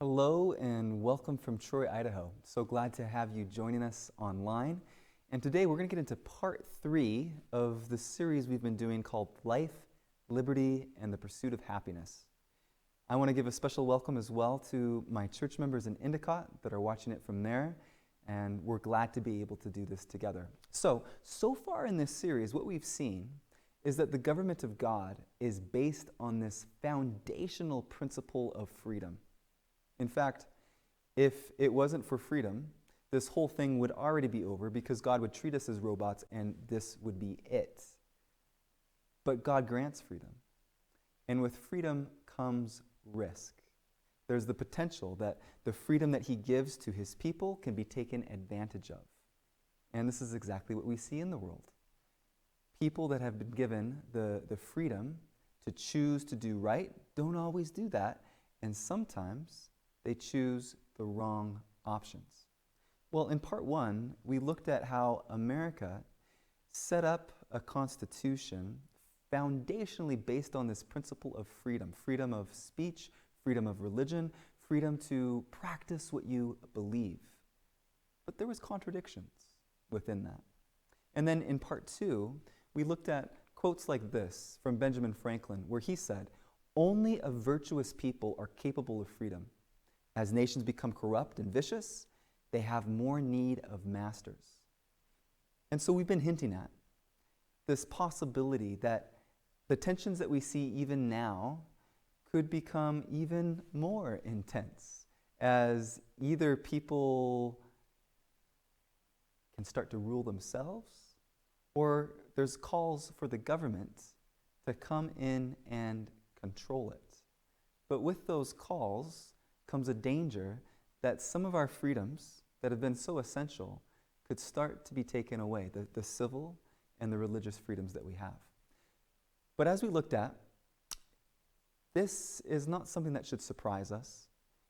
Hello and welcome from Troy, Idaho. So glad to have you joining us online. And today we're going to get into part 3 of the series we've been doing called Life, Liberty, and the Pursuit of Happiness. I want to give a special welcome as well to my church members in Endicott that are watching it from there, and we're glad to be able to do this together. So far in this series, what we've seen is that the government of God is based on this foundational principle of freedom. In fact, if it wasn't for freedom, this whole thing would already be over because God would treat us as robots and this would be it. But God grants freedom. And with freedom comes risk. There's the potential that the freedom that he gives to his people can be taken advantage of. And this is exactly what we see in the world. People that have been given the freedom to choose to do right don't always do that, and sometimes they choose the wrong options. Well, in part 1, we looked at how America set up a constitution foundationally based on this principle of freedom. Freedom of speech, freedom of religion, freedom to practice what you believe. But there was contradictions within that. And then in part 2, we looked at quotes like this from Benjamin Franklin, where he said, "Only a virtuous people are capable of freedom. As nations become corrupt and vicious, they have more need of masters." And so we've been hinting at this possibility that the tensions that we see even now could become even more intense as either people can start to rule themselves, or there's calls for the government to come in and control it. But with those calls comes a danger that some of our freedoms that have been so essential could start to be taken away, the civil and the religious freedoms that we have. But as we looked at, this is not something that should surprise us,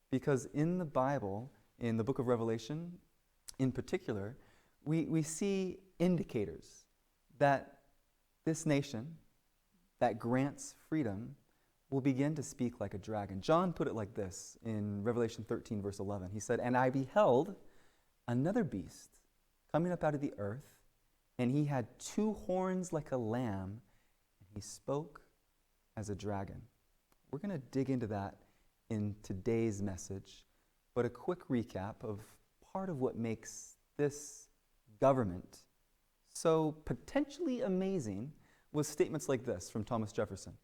because in the Bible, in the book of Revelation in particular, we see indicators that this nation that grants freedom will begin to speak like a dragon. John put it like this in Revelation 13, verse 11. He said, "And I beheld another beast coming up out of the earth, and he had 2 horns like a lamb, and he spoke as a dragon." We're going to dig into that in today's message, but a quick recap of part of what makes this government so potentially amazing was statements like this from Thomas Jefferson.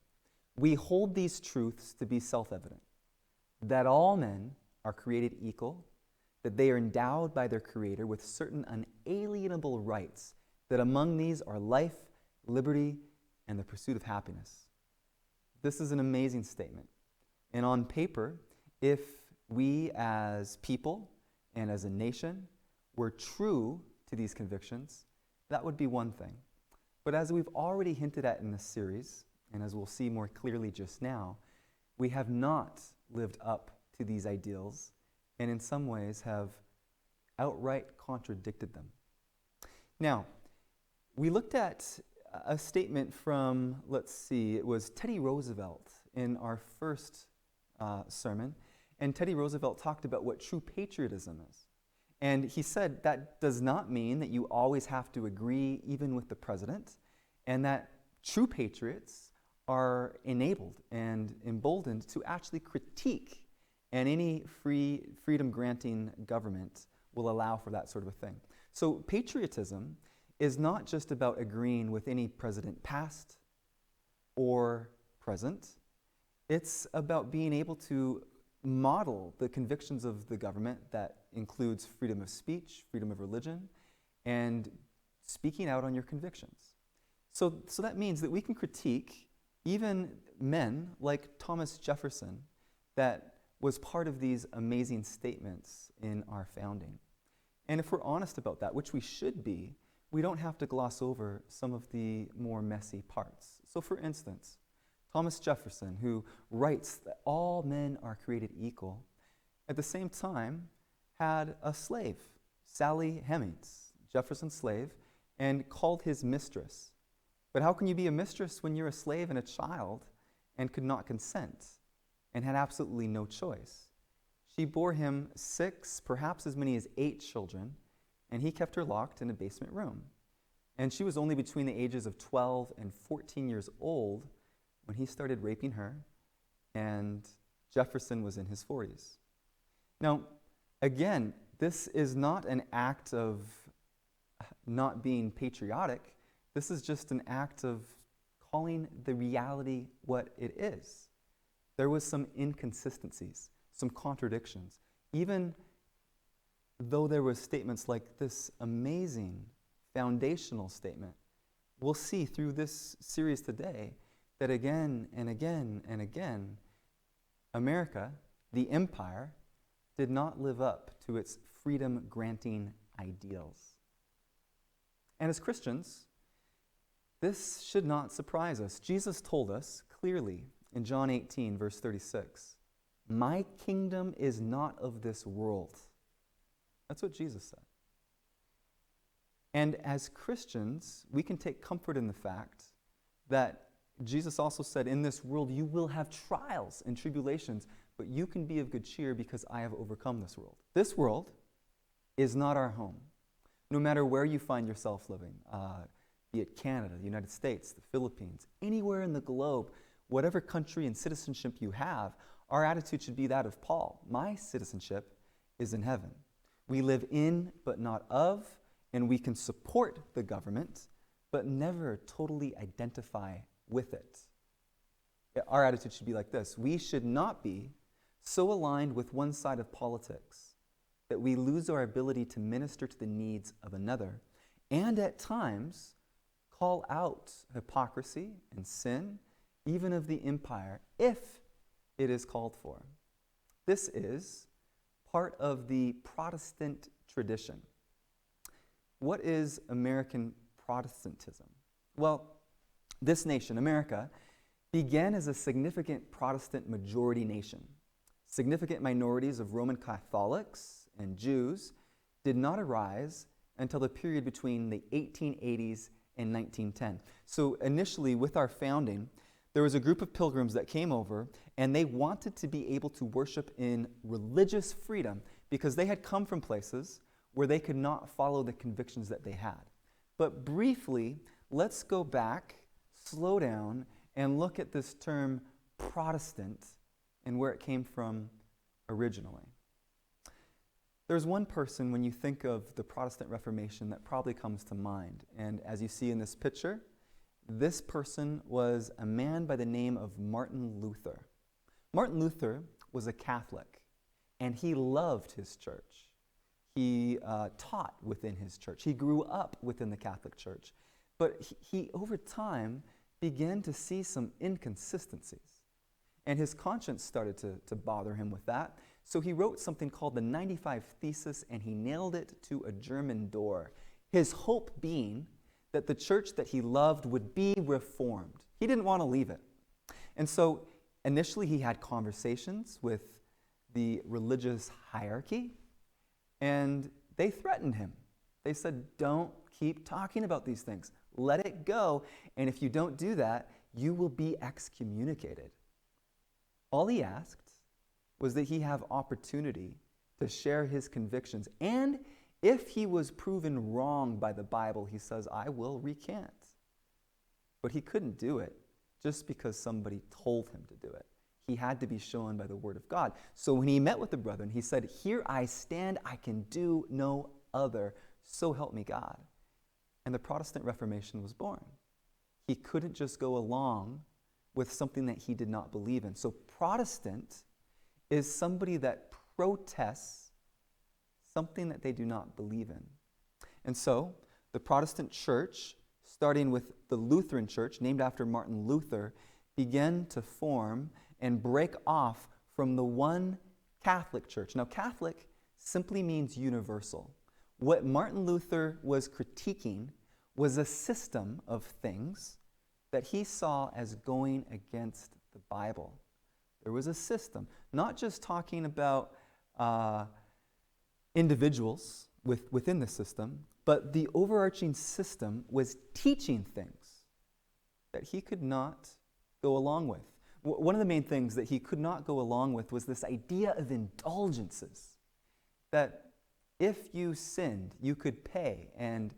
"We hold these truths to be self-evident, that all men are created equal, that they are endowed by their Creator with certain unalienable rights, that among these are life, liberty, and the pursuit of happiness." This is an amazing statement. And on paper, if we as people and as a nation were true to these convictions, that would be one thing. But as we've already hinted at in this series, and as we'll see more clearly just now, we have not lived up to these ideals, and in some ways have outright contradicted them. Now, we looked at a statement from, it was Teddy Roosevelt in our first sermon, and Teddy Roosevelt talked about what true patriotism is. And he said that does not mean that you always have to agree even with the president, and that true patriots are enabled and emboldened to actually critique, and any freedom-granting government will allow for that sort of a thing. So patriotism is not just about agreeing with any president past or present. It's about being able to model the convictions of the government that includes freedom of speech, freedom of religion, and speaking out on your convictions. So that means that we can critique even men like Thomas Jefferson that was part of these amazing statements in our founding. And if we're honest about that, which we should be, we don't have to gloss over some of the more messy parts. So for instance, Thomas Jefferson, who writes that all men are created equal, at the same time had a slave, Sally Hemings, Jefferson's slave, and called his mistress. But how can you be a mistress when you're a slave and a child and could not consent and had absolutely no choice? She bore him 6, perhaps as many as 8 children, and he kept her locked in a basement room. And she was only between the ages of 12 and 14 years old when he started raping her, and Jefferson was in his 40s. Now, again, this is not an act of not being patriotic. This is just an act of calling the reality what it is. There was some inconsistencies, some contradictions. Even though there were statements like this amazing foundational statement, we'll see through this series today that again and again and again, America, the empire, did not live up to its freedom-granting ideals. And as Christians, this should not surprise us. Jesus told us clearly in John 18, verse 36, "My kingdom is not of this world." That's what Jesus said. And as Christians, we can take comfort in the fact that Jesus also said, in this world you will have trials and tribulations, but you can be of good cheer because I have overcome this world. This world is not our home. No matter where you find yourself living, be it Canada, the United States, the Philippines, anywhere in the globe, whatever country and citizenship you have, our attitude should be that of Paul. My citizenship is in heaven. We live in but not of, and we can support the government, but never totally identify with it. Our attitude should be like this. We should not be so aligned with one side of politics that we lose our ability to minister to the needs of another, and at times call out hypocrisy and sin, even of the empire, if it is called for. This is part of the Protestant tradition. What is American Protestantism? Well, this nation, America, began as a significant Protestant majority nation. Significant minorities of Roman Catholics and Jews did not arise until the period between the 1880s and 1910. So initially, with our founding, there was a group of pilgrims that came over, and they wanted to be able to worship in religious freedom because they had come from places where they could not follow the convictions that they had. But briefly, let's go back, slow down, and look at this term Protestant and where it came from originally. There's one person, when you think of the Protestant Reformation, that probably comes to mind. And as you see in this picture, this person was a man by the name of Martin Luther. Martin Luther was a Catholic, and he loved his church. He taught within his church. He grew up within the Catholic Church. But he over time, began to see some inconsistencies. And his conscience started to bother him with that. So he wrote something called the 95 Thesis, and he nailed it to a German door. His hope being that the church that he loved would be reformed. He didn't want to leave it. And so initially he had conversations with the religious hierarchy, and they threatened him. They said, don't keep talking about these things. Let it go. And if you don't do that, you will be excommunicated. All he asked was that he have opportunity to share his convictions. And if he was proven wrong by the Bible, he says, I will recant. But he couldn't do it just because somebody told him to do it. He had to be shown by the Word of God. So when he met with the brethren, he said, here I stand, I can do no other. So help me God. And the Protestant Reformation was born. He couldn't just go along with something that he did not believe in. So Protestant is somebody that protests something that they do not believe in. And so the Protestant church, starting with the Lutheran church, named after Martin Luther, began to form and break off from the one Catholic church. Now, Catholic simply means universal. What Martin Luther was critiquing was a system of things that he saw as going against the Bible. There was a system, not just talking about individuals within the system, but the overarching system was teaching things that he could not go along with. one of the main things that he could not go along with was this idea of indulgences. That if you sinned, you could pay, and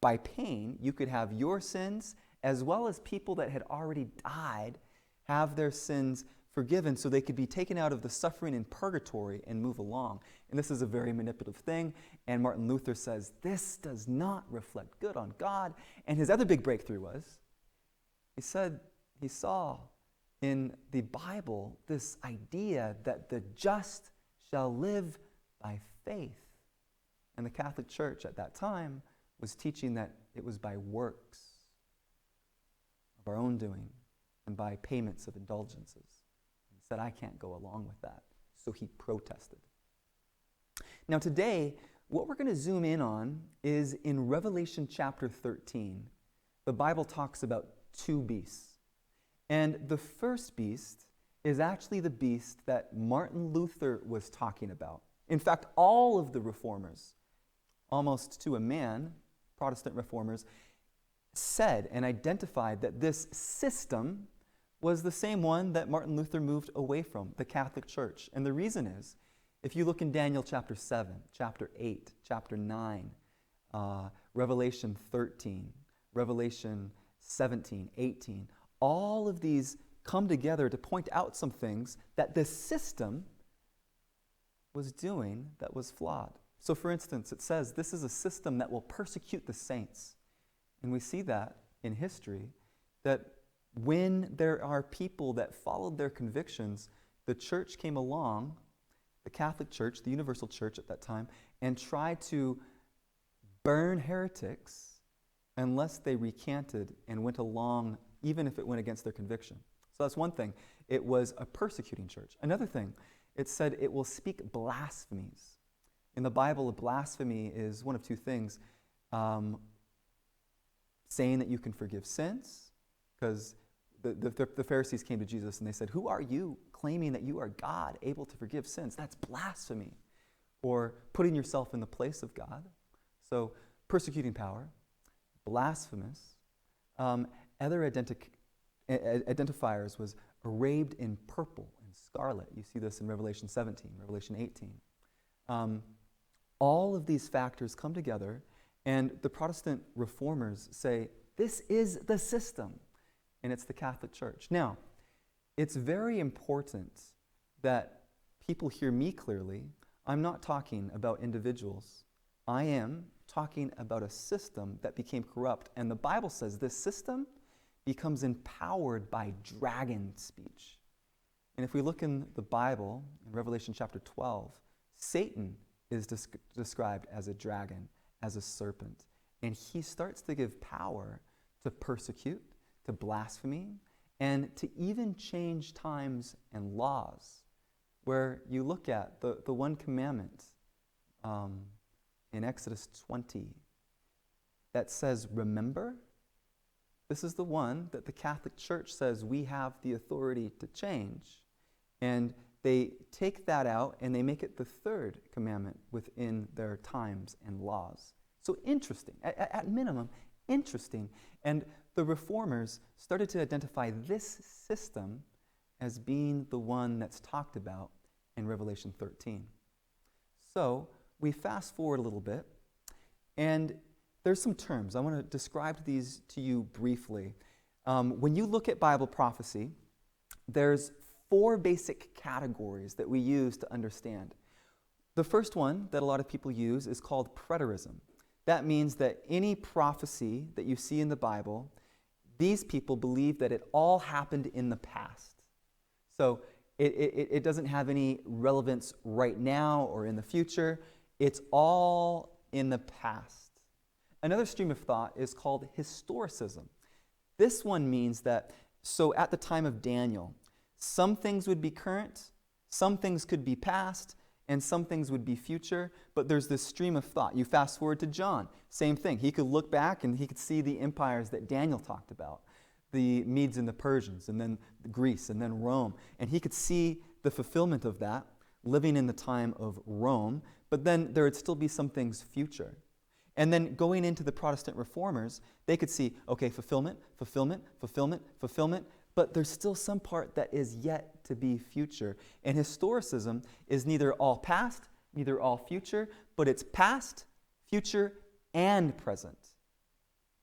by paying, you could have your sins as well as people that had already died have their sins forgiven so they could be taken out of the suffering in purgatory and move along. And this is a very manipulative thing, and Martin Luther says this does not reflect good on God. And his other big breakthrough was, he said he saw in the Bible this idea that the just shall live by faith. And the Catholic Church at that time was teaching that it was by works of our own doing and by payments of indulgences. He said, I can't go along with that. So he protested. Now today, what we're going to zoom in on is in Revelation chapter 13. The Bible talks about two beasts. And the first beast is actually the beast that Martin Luther was talking about. In fact, all of the reformers, almost to a man, Protestant reformers, said and identified that this system was the same one that Martin Luther moved away from, the Catholic Church. And the reason is, if you look in Daniel chapter 7, chapter 8, chapter 9, Revelation 13, Revelation 17, 18, all of these come together to point out some things that this system was doing that was flawed. So for instance, it says this is a system that will persecute the saints. And we see that in history, that when there are people that followed their convictions, the church came along, the Catholic Church, the Universal Church at that time, and tried to burn heretics unless they recanted and went along, even if it went against their conviction. So that's one thing. It was a persecuting church. Another thing, it said it will speak blasphemies. In the Bible, a blasphemy is one of two things. Saying that you can forgive sins, because the Pharisees came to Jesus and they said, who are you claiming that you are God, able to forgive sins? That's blasphemy. Or putting yourself in the place of God. So persecuting power, blasphemous. Other identifiers was arrayed in purple and scarlet. You see this in Revelation 17, Revelation 18. All of these factors come together, and the Protestant reformers say, this is the system, and it's the Catholic Church. Now, it's very important that people hear me clearly. I'm not talking about individuals. I am talking about a system that became corrupt, and the Bible says this system becomes empowered by dragon speech. And if we look in the Bible, in Revelation chapter 12, Satan is described as a dragon, as a serpent. And he starts to give power to persecute, to blasphemy, and to even change times and laws. Where you look at the one commandment in Exodus 20 that says, remember, this is the one that the Catholic Church says we have the authority to change. And they take that out and they make it the third commandment within their times and laws. So interesting, at minimum, interesting. And the reformers started to identify this system as being the one that's talked about in Revelation 13. So we fast forward a little bit, and there's some terms. I want to describe these to you briefly. When you look at Bible prophecy, there's 4 basic categories that we use to understand. The first one that a lot of people use is called preterism. That means that any prophecy that you see in the Bible, these people believe that it all happened in the past. So it doesn't have any relevance right now or in the future. It's all in the past. Another stream of thought is called historicism. This one means that, so at the time of Daniel, some things would be current, some things could be past, and some things would be future, but there's this stream of thought. You fast forward to John, same thing. He could look back and he could see the empires that Daniel talked about, the Medes and the Persians, and then Greece, and then Rome. And he could see the fulfillment of that, living in the time of Rome, but then there would still be some things future. And then going into the Protestant reformers, they could see, okay, fulfillment, fulfillment, fulfillment, fulfillment. but there's still some part that is yet to be future. And historicism is neither all past, neither all future, but it's past, future, and present.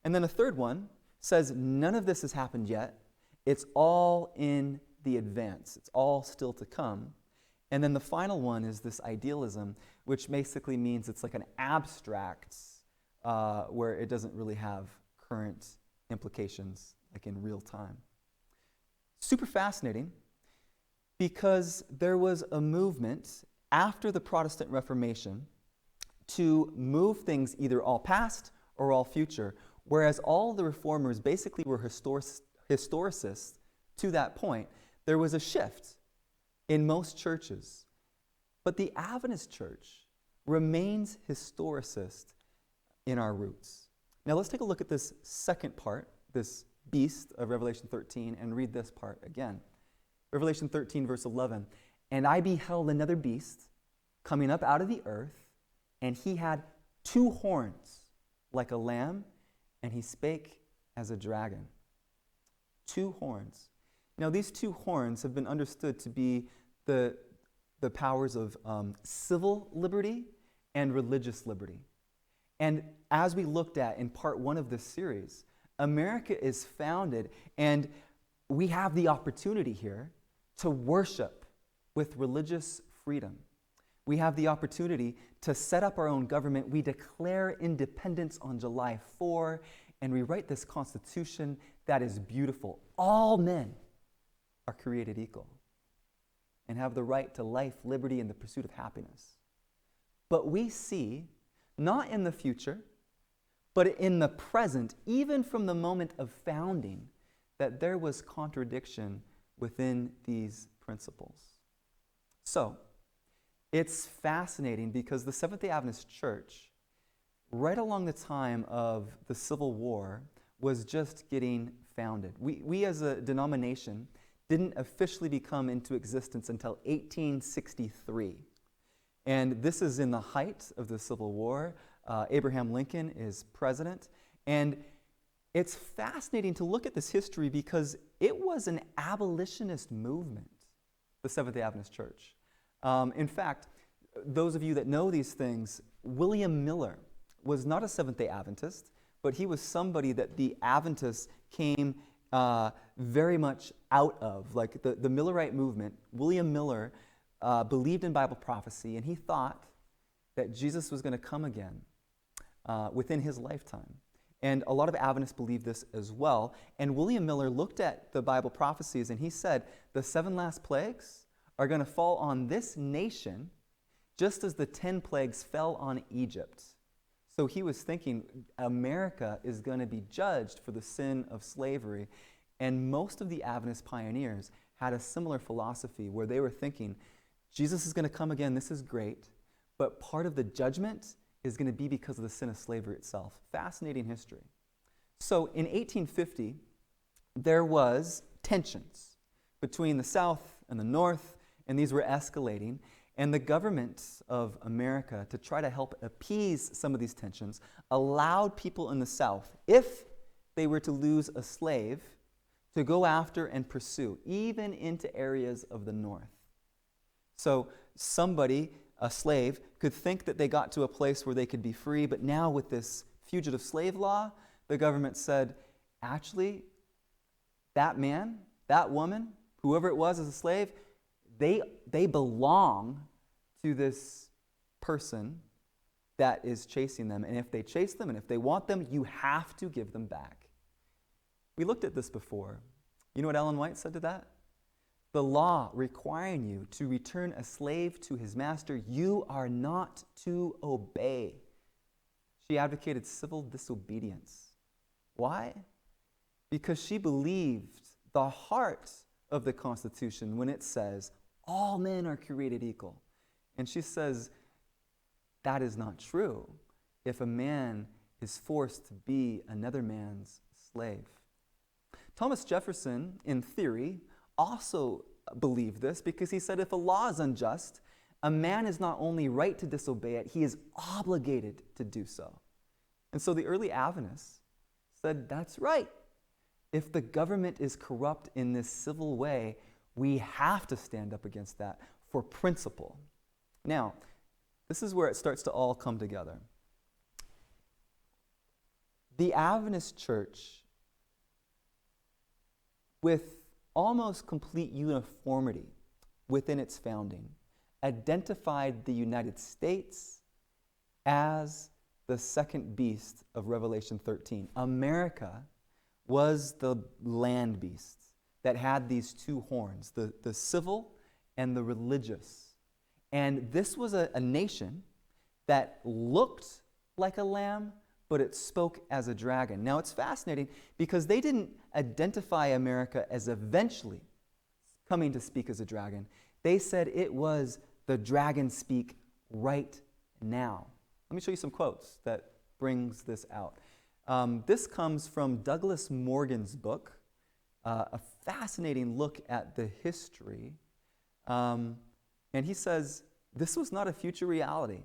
And then a third one says none of this has happened yet. It's all in the advance. It's all still to come. And then the final one is this idealism, which basically means it's like an abstract where it doesn't really have current implications, like in real time. Super fascinating, because there was a movement after the Protestant Reformation to move things either all past or all future, whereas all the reformers basically were historicists to that point. There was a shift in most churches, but the Adventist church remains historicist in our roots. Now let's take a look at this second part, this beast of Revelation 13, and read this part again. Revelation 13, verse 11. And I beheld another beast coming up out of the earth, and he had 2 horns like a lamb, and he spake as a dragon. 2 horns. Now these 2 horns have been understood to be the powers of civil liberty and religious liberty. And as we looked at in part 1 of this series, America is founded, and we have the opportunity here to worship with religious freedom. We have the opportunity to set up our own government. We declare independence on July 4, and we write this Constitution that is beautiful. All men are created equal and have the right to life, liberty, and the pursuit of happiness. But we see, not in the future, but in the present, even from the moment of founding, that there was contradiction within these principles. So, it's fascinating because the Seventh-day Adventist Church, right along the time of the Civil War, was just getting founded. We as a denomination didn't officially become into existence until 1863. And this is in the height of the Civil War. Abraham Lincoln is president. And it's fascinating to look at this history because it was an abolitionist movement, the Seventh-day Adventist Church. In fact, those of you that know these things, William Miller was not a Seventh-day Adventist, but he was somebody that the Adventists came very much out of. Like the Millerite movement, William Miller believed in Bible prophecy, and he thought that Jesus was going to come again within his lifetime. And a lot of Adventists believe this as well. And William Miller looked at the Bible prophecies, and he said, the 7 last plagues are going to fall on this nation just as the 10 plagues fell on Egypt. So he was thinking America is going to be judged for the sin of slavery. And most of the Adventist pioneers had a similar philosophy where they were thinking, Jesus is going to come again, this is great, but part of the judgment is going to be because of the sin of slavery itself. Fascinating history. So in 1850, there was tensions between the South and the North, and these were escalating. And the government of America, to try to help appease some of these tensions, allowed people in the South, if they were to lose a slave, to go after and pursue, even into areas of the North. So somebody, a slave, could think that they got to a place where they could be free, but now with this fugitive slave law, the government said, actually, that man, that woman, whoever it was as a slave, they belong to this person that is chasing them. And if they chase them and if they want them, you have to give them back. We looked at this before. You know what Ellen White said to that? The law requiring you to return a slave to his master, you are not to obey. She advocated civil disobedience. Why? Because she believed the heart of the Constitution when it says, all men are created equal. And she says, that is not true if a man is forced to be another man's slave. Thomas Jefferson, in theory, also believed this because he said if a law is unjust, a man is not only right to disobey it, he is obligated to do so. And so the early Adventists said, that's right. If the government is corrupt in this civil way, we have to stand up against that for principle. Now, this is where it starts to all come together. The Adventist Church, with almost complete uniformity within its founding, identified the United States as the second beast of Revelation 13. America was the land beast that had these two horns, the civil and the religious. And this was a nation that looked like a lamb, but it spoke as a dragon. Now, it's fascinating because they didn't identify America as eventually coming to speak as a dragon. They said it was the dragon speak right now. Let me show you some quotes that brings this out. This comes from Douglas Morgan's book, a fascinating look at the history. And he says, this was not a future reality.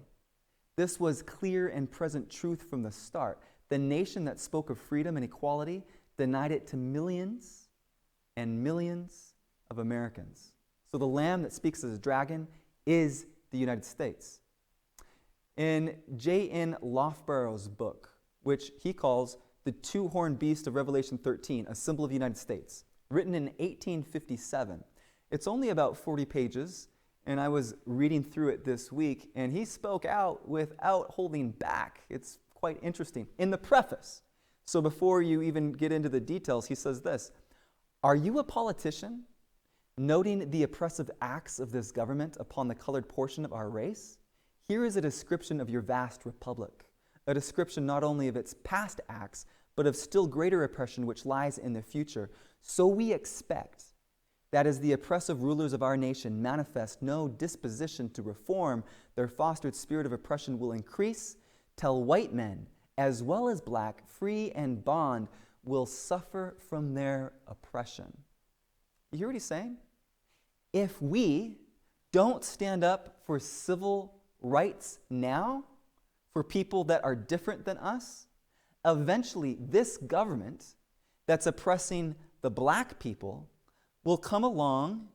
This was clear and present truth from the start. The nation that spoke of freedom and equality denied it to millions and millions of Americans. So the lamb that speaks as a dragon is the United States. In J.N. Loughborough's book, which he calls The Two-Horned Beast of Revelation 13, a symbol of the United States, written in 1857. It's only about 40 pages, and I was reading through it this week, and he spoke out without holding back. It's quite interesting. In the preface, so before you even get into the details, he says this: "Are you a politician, noting the oppressive acts of this government upon the colored portion of our race? Here is a description of your vast republic, a description not only of its past acts, but of still greater oppression which lies in the future. So we expect that as the oppressive rulers of our nation manifest no disposition to reform, their fostered spirit of oppression will increase, till white men, as well as black, free and bond, will suffer from their oppression." You hear what he's saying? If we don't stand up for civil rights now, for people that are different than us, eventually this government that's oppressing the black people will come along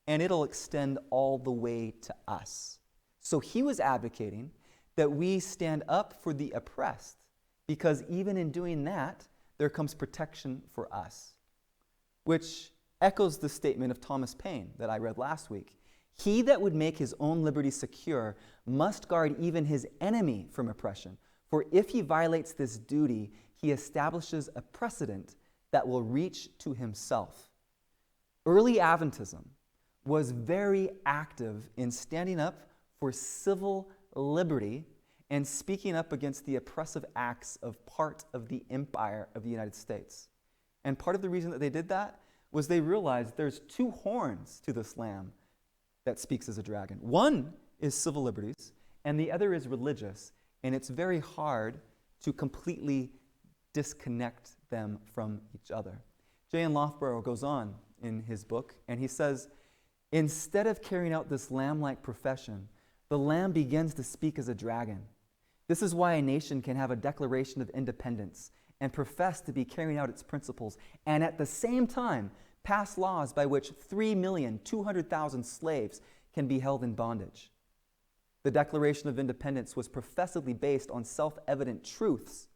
and it'll extend all the way to us. So he was advocating that we stand up for the oppressed, because even in doing that, there comes protection for us, which echoes the statement of Thomas Paine that I read last week. He that would make his own liberty secure must guard even his enemy from oppression. For if he violates this duty, he establishes a precedent that will reach to himself. Early Adventism was very active in standing up for civil liberty and speaking up against the oppressive acts of part of the empire of the United States. And part of the reason that they did that was they realized there's two horns to this lamb that speaks as a dragon. One is civil liberties, and the other is religious, and it's very hard to completely disconnect them from each other. J.N. Loughborough goes on in his book, and he says, instead of carrying out this lamb-like profession, the lamb begins to speak as a dragon. This is why a nation can have a declaration of independence and profess to be carrying out its principles, and at the same time pass laws by which 3,200,000 slaves can be held in bondage. The Declaration of Independence was professedly based on self-evident truths,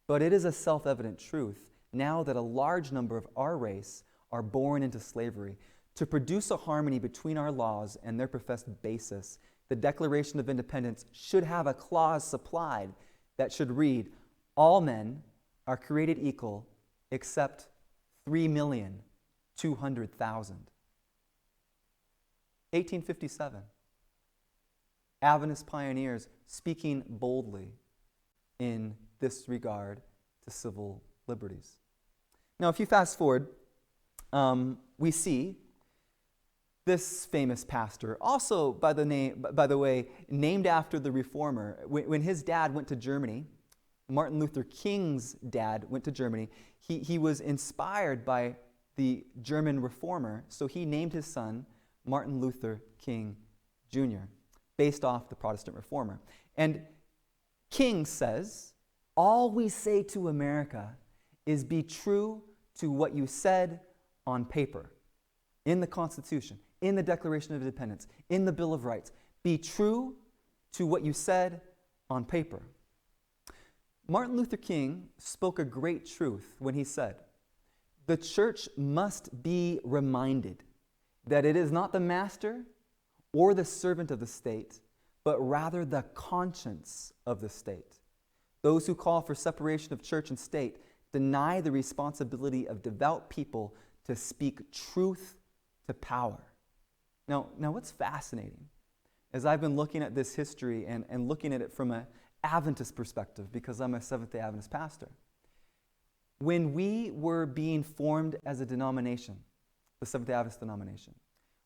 but it is a self-evident truth now that a large number of our race are born into slavery. To produce a harmony between our laws and their professed basis, the Declaration of Independence should have a clause supplied that should read, all men are created equal except 3,200,000. 1857. Adventist pioneers speaking boldly in this regard to civil liberties. Now, if you fast forward, we see this famous pastor, also by the way, named after the reformer. When his dad went to Germany, Martin Luther King's dad went to Germany, he was inspired by the German reformer, so he named his son Martin Luther King Jr., based off the Protestant reformer. And King says, all we say to America is be true to what you said on paper, in the Constitution, in the Declaration of Independence, in the Bill of Rights. Be true to what you said on paper. Martin Luther King spoke a great truth when he said, "The church must be reminded that it is not the master or the servant of the state, but rather the conscience of the state. Those who call for separation of church and state deny the responsibility of devout people to speak truth to power." Now what's fascinating, as I've been looking at this history and looking at it from an Adventist perspective, because I'm a Seventh-day Adventist pastor, when we were being formed as a denomination, the Seventh-day Adventist denomination,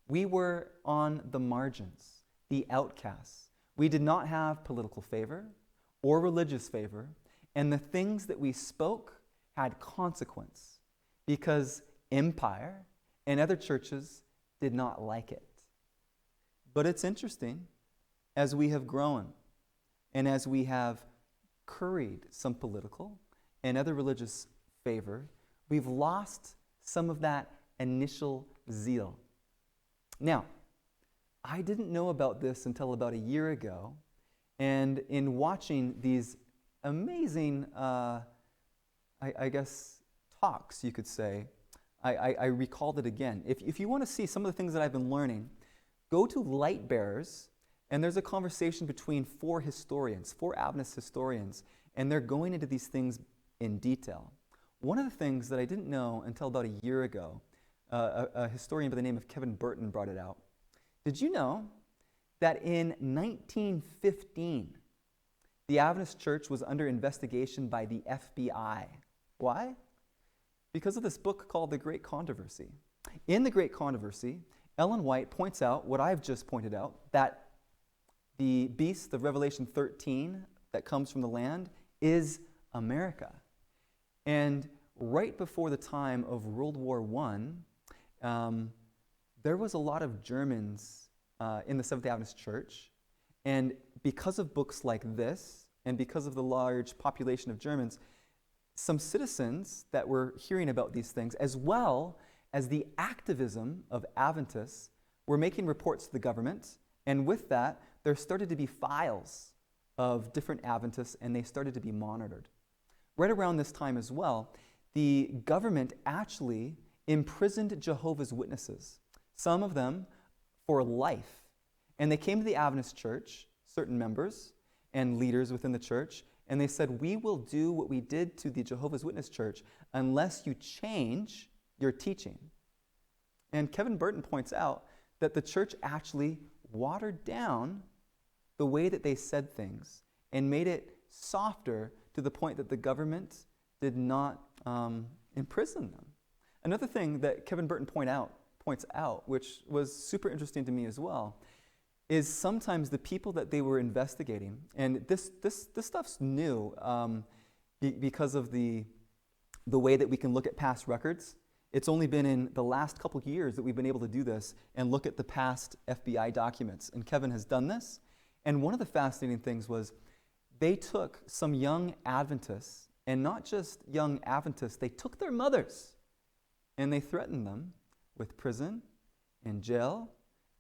we were on the margins, the outcasts. We did not have political favor or religious favor, and the things that we spoke had consequence because empire and other churches did not like it. But it's interesting, as we have grown and as we have curried some political and other religious favor, we've lost some of that initial zeal. Now, I didn't know about this until about a year ago, and in watching these amazing, I guess, talks, you could say, I recalled it again. If you want to see some of the things that I've been learning, go to Light Bearers, and there's a conversation between four Adventist historians, and they're going into these things in detail. One of the things that I didn't know until about a year ago, a historian by the name of Kevin Burton brought it out. Did you know that in 1915, the Adventist Church was under investigation by the FBI? Why? Because of this book called The Great Controversy. In The Great Controversy, Ellen White points out what I've just pointed out, that the beast of Revelation 13 that comes from the land is America. And right before the time of World War I, there was a lot of Germans in the Seventh-day Adventist Church. And because of books like this, and because of the large population of Germans, some citizens that were hearing about these things, as well as the activism of Adventists, were making reports to the government. And with that, there started to be files of different Adventists, and they started to be monitored. Right around this time as well, the government actually imprisoned Jehovah's Witnesses, some of them for life. And they came to the Adventist church, certain members and leaders within the church, and they said, "We will do what we did to the Jehovah's Witness church unless you change your teaching." And Kevin Burton points out that the church actually watered down the way that they said things and made it softer to the point that the government did not imprison them. Another thing that Kevin Burton points out, which was super interesting to me as well, is sometimes the people that they were investigating, and this stuff's new because of the way that we can look at past records. It's only been in the last couple years that we've been able to do this and look at the past FBI documents. And Kevin has done this. And one of the fascinating things was they took some young Adventists, and not just young Adventists, they took their mothers and they threatened them with prison and jail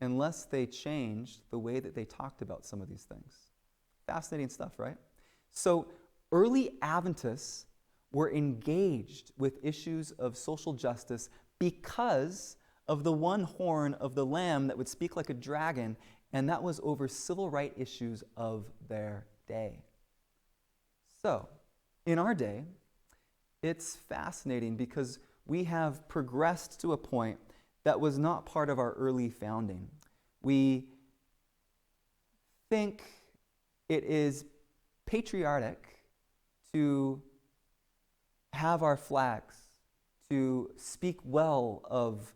unless they changed the way that they talked about some of these things. Fascinating stuff, right? So early Adventists were engaged with issues of social justice because of the one horn of the Lamb that would speak like a dragon, and that was over civil rights issues of their day. So, in our day, it's fascinating because we have progressed to a point that was not part of our early founding. We think it is patriotic to have our flags, to speak well of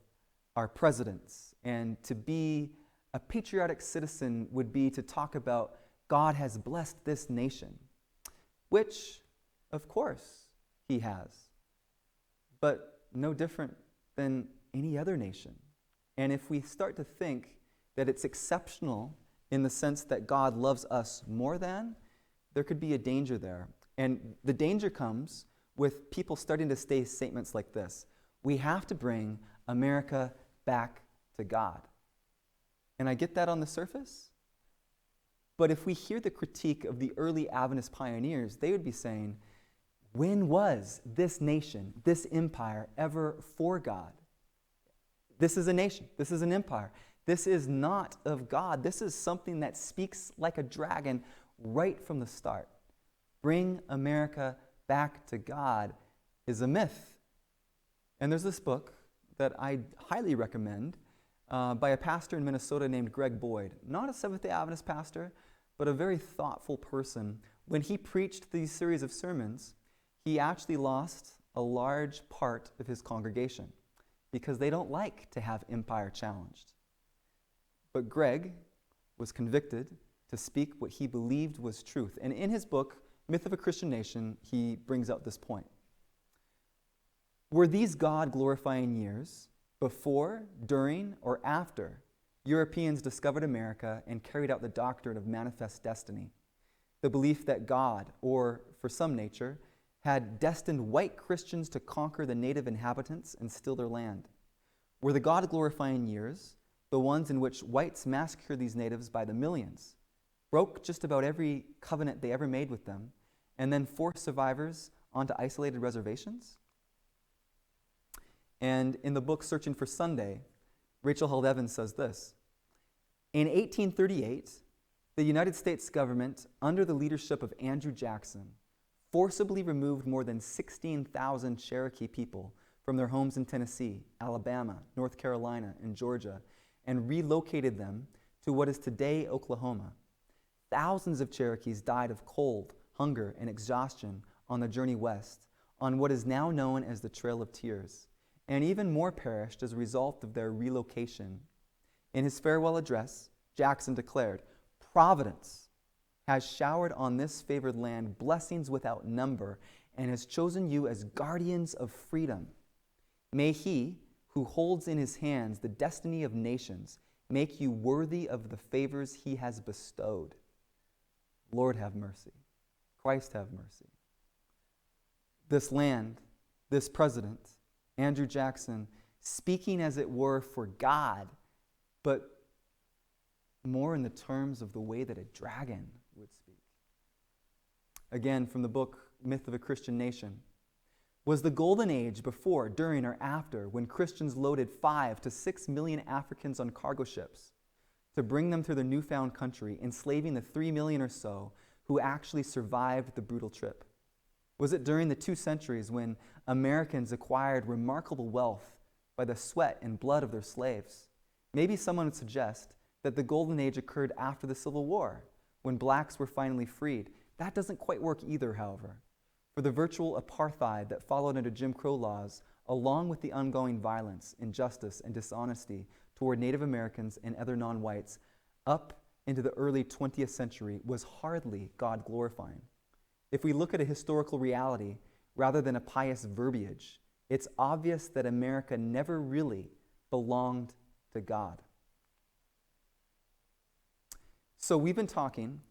our presidents, and to be a patriotic citizen would be to talk about God has blessed this nation, which, of course, he has, but no different than any other nation. And if we start to think that it's exceptional in the sense that God loves us more than, there could be a danger there. And the danger comes with people starting to say statements like this: we have to bring America back to God. And I get that on the surface, but if we hear the critique of the early Adventist pioneers, they would be saying, when was this nation, this empire, ever for God? This is a nation. This is an empire. This is not of God. This is something that speaks like a dragon right from the start. Bring America back to God is a myth. And there's this book that I highly recommend by a pastor in Minnesota named Greg Boyd. Not a Seventh-day Adventist pastor, but a very thoughtful person. When he preached these series of sermons, he actually lost a large part of his congregation because they don't like to have empire challenged. But Greg was convicted to speak what he believed was truth. And in his book, Myth of a Christian Nation, he brings out this point. Were these God-glorifying years before, during, or after Europeans discovered America and carried out the doctrine of manifest destiny, the belief that God, or for some nature, had destined white Christians to conquer the native inhabitants and steal their land? Were the God-glorifying years the ones in which whites massacred these natives by the millions, broke just about every covenant they ever made with them, and then forced survivors onto isolated reservations? And in the book Searching for Sunday, Rachel Held Evans says this: in 1838, the United States government, under the leadership of Andrew Jackson, forcibly removed more than 16,000 Cherokee people from their homes in Tennessee, Alabama, North Carolina, and Georgia, and relocated them to what is today Oklahoma. Thousands of Cherokees died of cold, hunger, and exhaustion on the journey west, on what is now known as the Trail of Tears, and even more perished as a result of their relocation. In his farewell address, Jackson declared, "Providence has showered on this favored land blessings without number and has chosen you as guardians of freedom. May he, who holds in his hands the destiny of nations, make you worthy of the favors he has bestowed." Lord have mercy. Christ have mercy. This land, this president, Andrew Jackson, speaking as it were for God, but more in the terms of the way that a dragon would speak. Again, from the book Myth of a Christian Nation. Was the golden age before, during, or after when Christians loaded 5 to 6 million Africans on cargo ships to bring them through their newfound country, enslaving the 3 million or so who actually survived the brutal trip? Was it during the 2 centuries when Americans acquired remarkable wealth by the sweat and blood of their slaves? Maybe someone would suggest that the golden age occurred after the Civil War, when blacks were finally freed. That doesn't quite work either, however. For the virtual apartheid that followed under Jim Crow laws, along with the ongoing violence, injustice, and dishonesty toward Native Americans and other non-whites up into the early 20th century, was hardly God-glorifying. If we look at a historical reality rather than a pious verbiage, it's obvious that America never really belonged to God. So we've been talking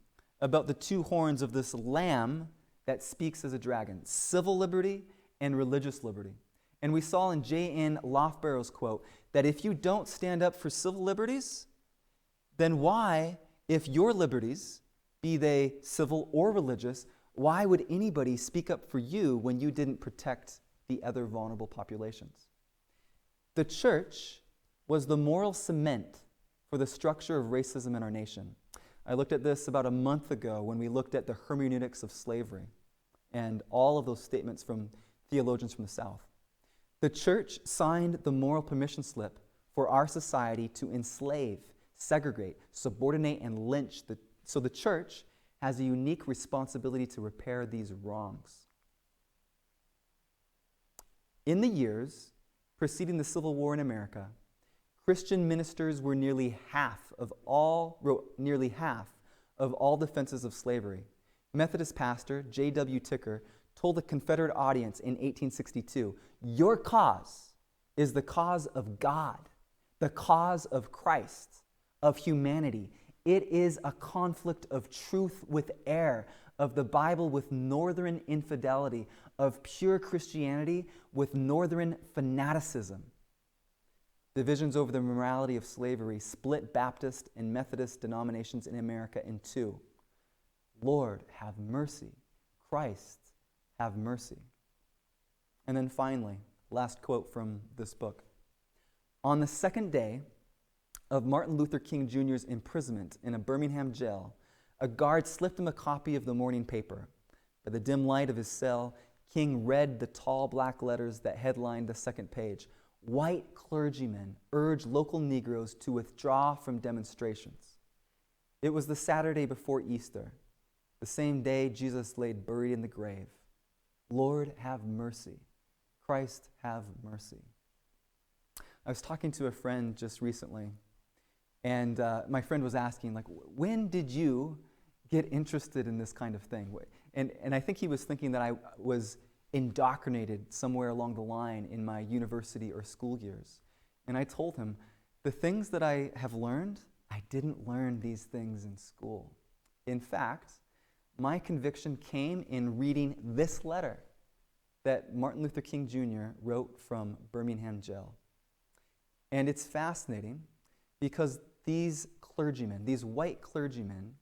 about the 2 horns of this lamb that speaks as a dragon: civil liberty and religious liberty. And we saw in J.N. Lofbarrow's quote that if you don't stand up for civil liberties, then why, if your liberties, be they civil or religious, why would anybody speak up for you when you didn't protect the other vulnerable populations? The church was the moral cement for the structure of racism in our nation. I looked at this about a month ago when we looked at the hermeneutics of slavery and all of those statements from theologians from the South. The church signed the moral permission slip for our society to enslave, segregate, subordinate, and lynch. So the church has a unique responsibility to repair these wrongs. In the years preceding the Civil War in America, Christian ministers were nearly half of all defenses of slavery. Methodist pastor J.W. Ticker told a Confederate audience in 1862, "Your cause is the cause of God, the cause of Christ, of humanity. It is a conflict of truth with error, of the Bible with northern infidelity, of pure Christianity with northern fanaticism. Divisions over the morality of slavery split Baptist and Methodist denominations in America in two. Lord, have mercy. Christ, have mercy. And then finally, last quote from this book. On the second day of Martin Luther King Jr.'s imprisonment in a Birmingham jail, a guard slipped him a copy of the morning paper. By the dim light of his cell, King read the tall black letters that headlined the second page. White clergymen urge local Negroes to withdraw from demonstrations. It was the Saturday before Easter, the same day Jesus lay buried in the grave. Lord, have mercy. Christ, have mercy. I was talking to a friend just recently, and my friend was asking, when did you get interested in this kind of thing? And I think he was thinking that I was indoctrinated somewhere along the line in my university or school years. And I told him, the things that I have learned, I didn't learn these things in school. In fact, my conviction came in reading this letter that Martin Luther King Jr. wrote from Birmingham jail. And it's fascinating because these clergymen, these white clergymen,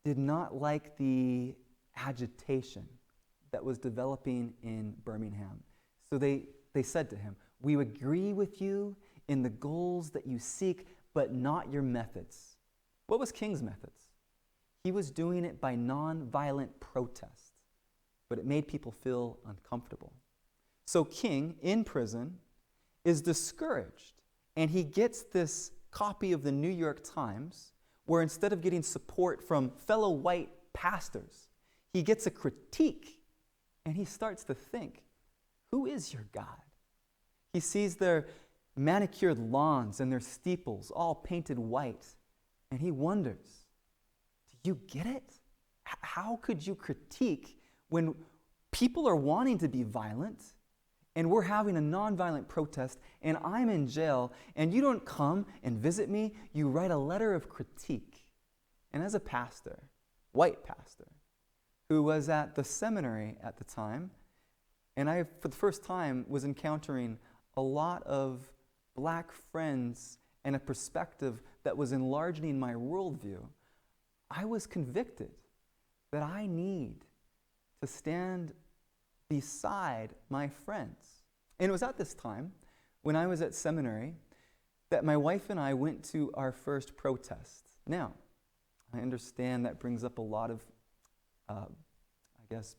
did not like the agitation that was developing in Birmingham. So they said to him, we agree with you in the goals that you seek, but not your methods. What was King's methods? He was doing it by nonviolent protest, but it made people feel uncomfortable. So King, in prison, is discouraged, and he gets this copy of the New York Times where instead of getting support from fellow white pastors, he gets a critique. And he starts to think, who is your God? He sees their manicured lawns and their steeples all painted white. And he wonders, do you get it? How could you critique when people are wanting to be violent and we're having a nonviolent protest and I'm in jail and you don't come and visit me? You write a letter of critique. And as a pastor, white pastor, who was at the seminary at the time, and I, for the first time, was encountering a lot of black friends and a perspective that was enlarging my worldview, I was convicted that I need to stand beside my friends. And it was at this time, when I was at seminary, that my wife and I went to our first protest. Now, I understand that brings up a lot of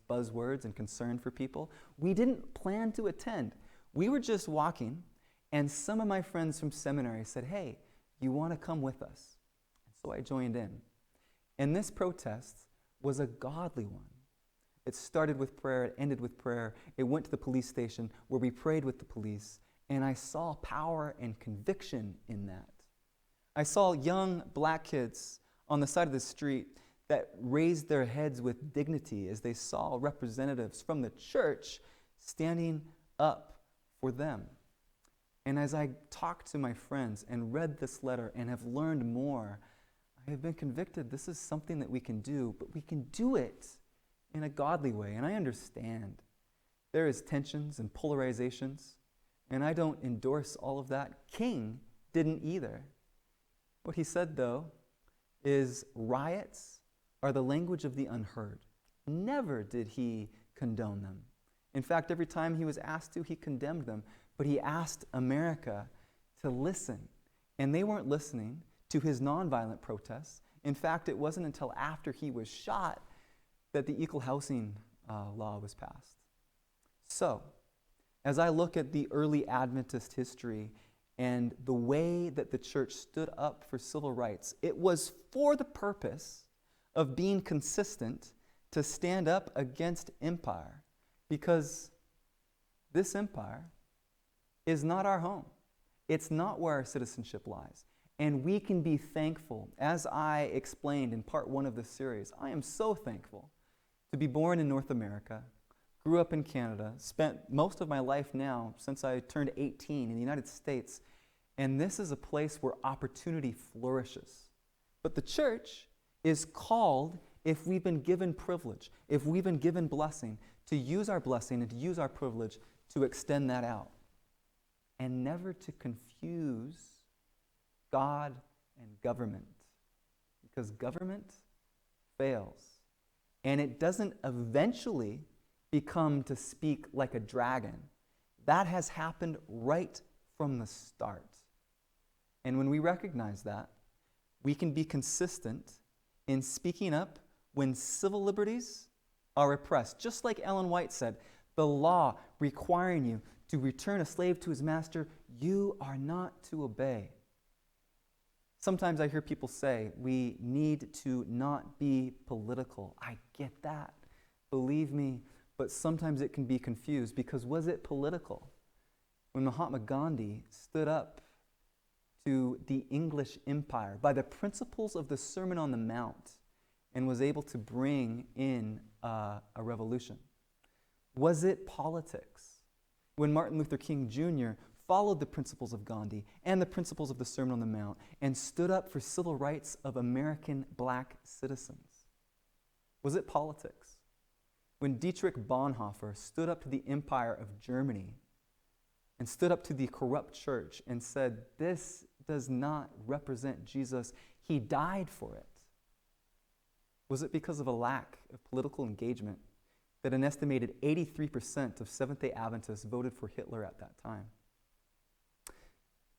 buzzwords and concern for people. We didn't plan to attend. We were just walking, and some of my friends from seminary said, hey, you want to come with us? And so I joined in. And this protest was a godly one. It started with prayer, it ended with prayer. It went to the police station where we prayed with the police, and I saw power and conviction in that. I saw young black kids on the side of the street that raised their heads with dignity as they saw representatives from the church standing up for them. And as I talked to my friends and read this letter and have learned more, I have been convicted this is something that we can do, but we can do it in a godly way. And I understand there is tensions and polarizations, and I don't endorse all of that. King didn't either. What he said, though, is riots are the language of the unheard. Never did he condone them. In fact, every time he was asked to, he condemned them. But he asked America to listen. And they weren't listening to his nonviolent protests. In fact, it wasn't until after he was shot that the equal housing law was passed. So, as I look at the early Adventist history and the way that the church stood up for civil rights, it was for the purpose of being consistent to stand up against empire, because this empire is not our home. It's not where our citizenship lies. And we can be thankful, as I explained in part 1 of this series. I am so thankful to be born in North America, grew up in Canada, spent most of my life now, since I turned 18, in the United States, and this is a place where opportunity flourishes. But the church is called if we've been given privilege, if we've been given blessing, to use our blessing and to use our privilege to extend that out. And never to confuse God and government. Because government fails. And it doesn't eventually become to speak like a dragon. That has happened right from the start. And when we recognize that, we can be consistent in speaking up when civil liberties are oppressed. Just like Ellen White said, the law requiring you to return a slave to his master, you are not to obey. Sometimes I hear people say, we need to not be political. I get that. Believe me, but sometimes it can be confused because was it political? When Mahatma Gandhi stood up to the English Empire by the principles of the Sermon on the Mount and was able to bring in a revolution. Was it politics? When Martin Luther King Jr. followed the principles of Gandhi and the principles of the Sermon on the Mount and stood up for civil rights of American black citizens? Was it politics? When Dietrich Bonhoeffer stood up to the Empire of Germany and stood up to the corrupt church and said, this does not represent Jesus, he died for it. Was it because of a lack of political engagement that an estimated 83% of Seventh-day Adventists voted for Hitler at that time?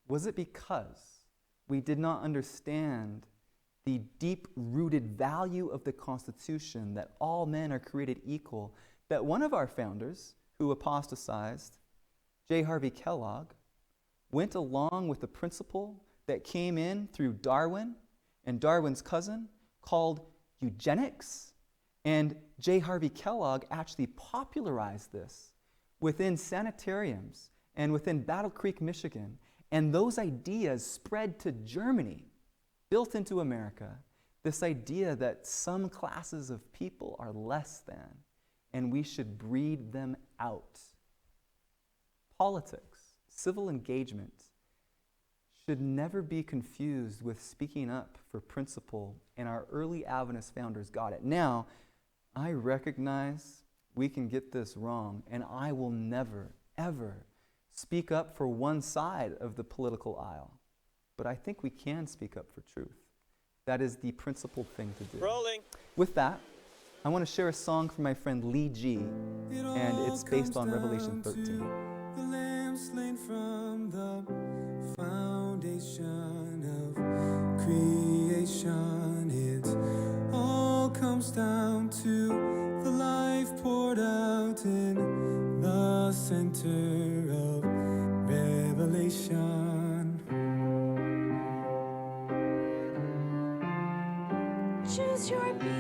Was it because we did not understand the deep-rooted value of the Constitution, that all men are created equal, that one of our founders, who apostatized, J. Harvey Kellogg, went along with the principle that came in through Darwin and Darwin's cousin called eugenics? And J. Harvey Kellogg actually popularized this within sanitariums and within Battle Creek, Michigan. And those ideas spread to Germany, built into America, this idea that some classes of people are less than, and we should breed them out. Politics, civil engagement, should never be confused with speaking up for principle, and our early Adventist founders got it. Now, I recognize we can get this wrong, and I will never, ever speak up for one side of the political aisle. But I think we can speak up for truth. That is the principled thing to do. Rolling. With that, I want to share a song from my friend Lee G, and it's based on Revelation 13. The Lamb slain from the foundation of creation. It all comes down to the life poured out in the center of Revelation. Choose your beast.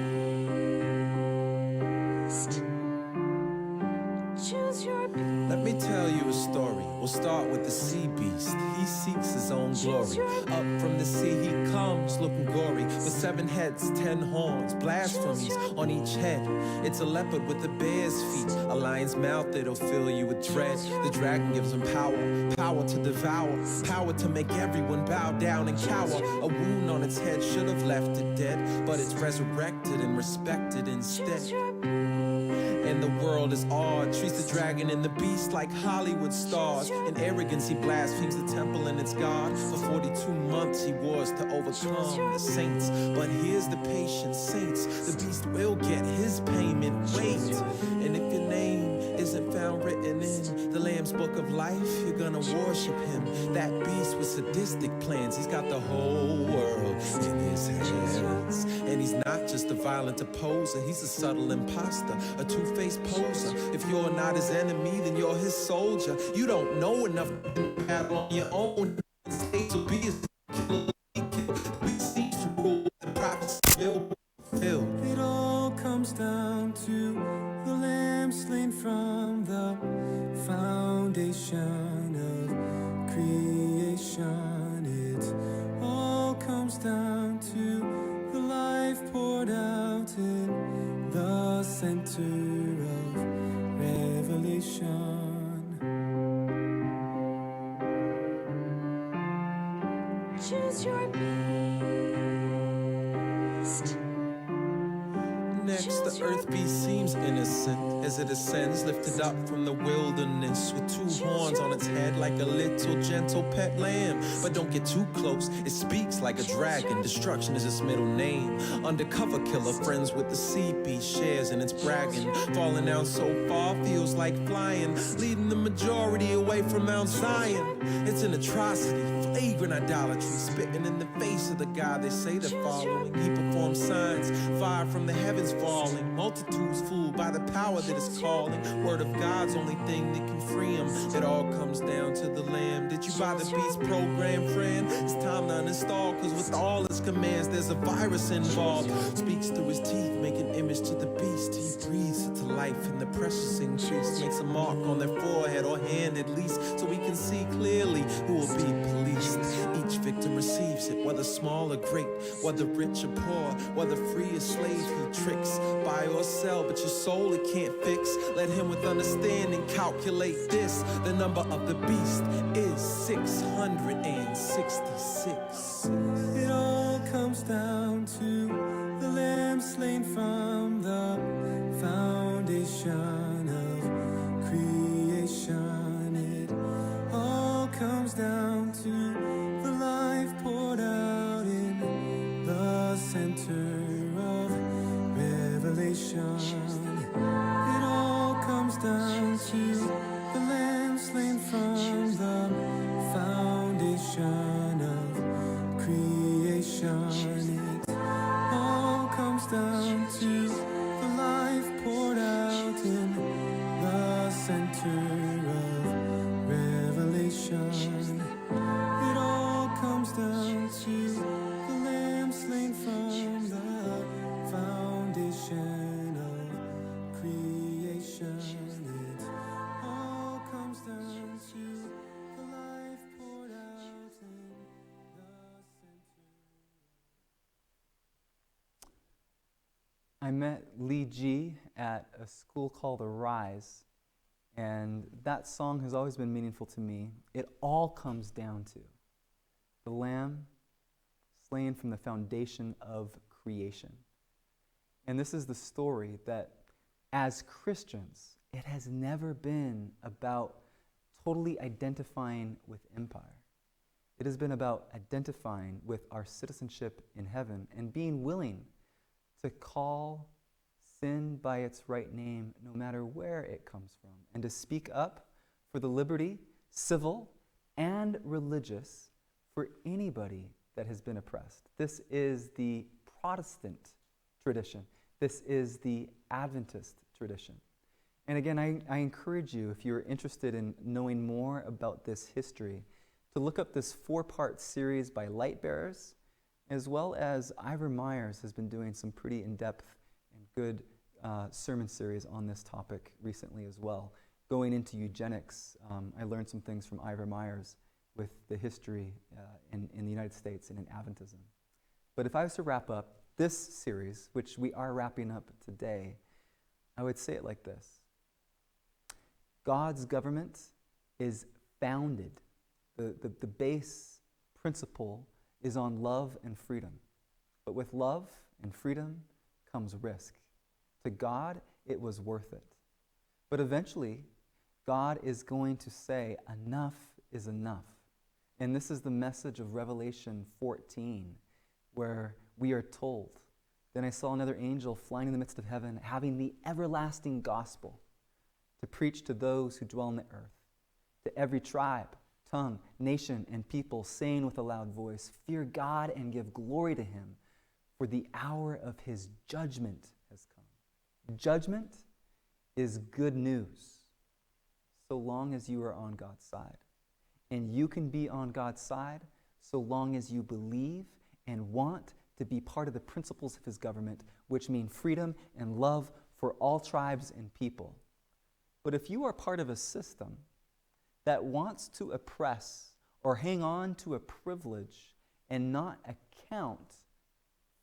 Choose your beast. Let me tell you a story. We'll start with the sea beast. He seeks his own glory. Up from the sea he comes, looking gory, with 7 heads, 10 horns, blasphemies on each head. It's a leopard with a bear's feet, a lion's mouth that'll fill you with dread. The dragon gives him power, power to devour, power to make everyone bow down and cower. A wound on its head should have left it dead, but it's resurrected and respected instead. And the world is awed, treats the dragon and the beast like Hollywood stars. In arrogance he blasphemes the temple and its God. For 42 months he wars to overcome the saints. But here's the patience, saints, the beast will get his payment. Wait, and if your name isn't found written in the Lamb's book of life, you're gonna worship him. That beast with sadistic plans, he's got the whole world in his hands. And he's not just a violent opposer, he's a subtle imposter, a two-faced poser. If you're not his enemy, then you're his soldier. You don't know enough to battle on your own. To be his killer, we see rule the prophets will fulfill. It all comes down to the Lamb slain from the foundation of creation. It all comes down to the life poured out in the center of Revelation. Choose your beast. earth beast seems innocent as it ascends, lifted up from the wilderness with two horns on its head like a little gentle pet lamb. But don't get too close, it speaks like a dragon. Destruction is its middle name. Undercover killer, friends with the sea beast, shares in its bragging. Falling down so far feels like flying, leading the majority away from Mount Zion. It's an atrocity, flagrant idolatry, spitting in the face of the God they say they're following. He performs signs, fire from the heavens falling, multitudes fooled by the power that is calling. Word of God's only thing that can free them. It all comes down to the Lamb. Did you buy the Beast program, friend? It's time to uninstall, cause with all his commands there's a virus involved. Speaks through his teeth, make an image to the beast. He breathes it to life and the precious increase. Makes a mark on their forehead or hand at least, so we can see clearly who will be policed. Each victim receives it, whether small or great, whether rich or poor, whether free or slave. He tricks, buy or sell, but your soul it can't fix. Let him with understanding calculate this. The number of the beast is 666. It all comes down to the Lamb slain from the foundation of creation. It all comes down to the life poured out in the center of Revelation. It all comes down to the Lamb slain from the foundation of creation. It all comes down to the life poured out in the center of Revelation. It all comes down to the Lamb slain from the foundation of creation. It all comes down to the life poured out in the center. I met Lee G at a school called Arise, and that song has always been meaningful to me. It all comes down to the Lamb slain from the foundation of creation. And this is the story that as Christians, it has never been about totally identifying with empire. It has been about identifying with our citizenship in heaven and being willing to call sin by its right name no matter where it comes from, and to speak up for the liberty, civil and religious, for anybody that has been oppressed. This is the Protestant tradition. This is the Adventist tradition. And again, I encourage you, if you're interested in knowing more about this history, to look up this 4-part series by Light Bearers, as well as Ivor Myers has been doing some pretty in-depth and good sermon series on this topic recently as well. Going into eugenics, I learned some things from Ivor Myers with the history in the United States and in Adventism. But if I was to wrap up this series, which we are wrapping up today, I would say it like this. God's government is founded. The base principle is on love and freedom. But with love and freedom comes risk. To God, it was worth it. But eventually, God is going to say, enough is enough. And this is the message of Revelation 14, where we are told, then I saw another angel flying in the midst of heaven, having the everlasting gospel to preach to those who dwell on the earth, to every tribe, tongue, nation, and people, saying with a loud voice, fear God and give glory to him, for the hour of his judgment has come. Judgment is good news, so long as you are on God's side. And you can be on God's side so long as you believe and want to be part of the principles of his government, which mean freedom and love for all tribes and people. But if you are part of a system that wants to oppress or hang on to a privilege and not account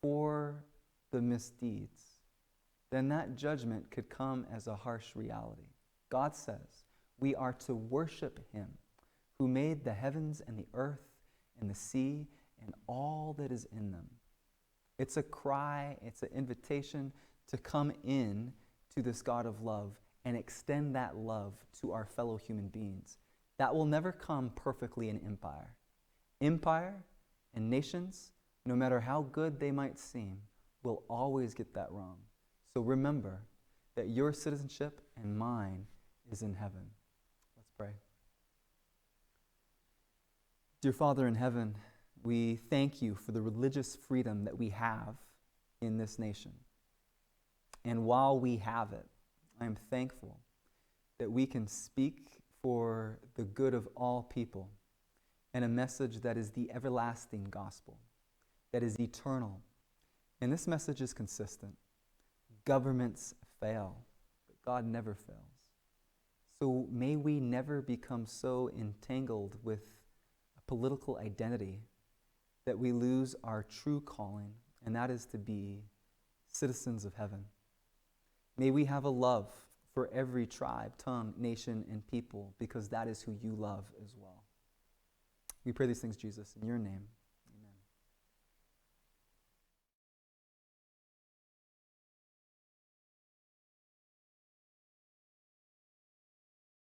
for the misdeeds, then that judgment could come as a harsh reality. God says we are to worship him who made the heavens and the earth and the sea and all that is in them. It's a cry, it's an invitation to come in to this God of love and extend that love to our fellow human beings. That will never come perfectly in empire. Empire and nations, no matter how good they might seem, will always get that wrong. So remember that your citizenship and mine is in heaven. Let's pray. Dear Father in heaven, we thank you for the religious freedom that we have in this nation. And while we have it, I am thankful that we can speak for the good of all people and a message that is the everlasting gospel, that is eternal. And this message is consistent. Governments fail, but God never fails. So may we never become so entangled with a political identity that we lose our true calling, and that is to be citizens of heaven. May we have a love for every tribe, tongue, nation, and people, because that is who you love as well. We pray these things, Jesus, in your name.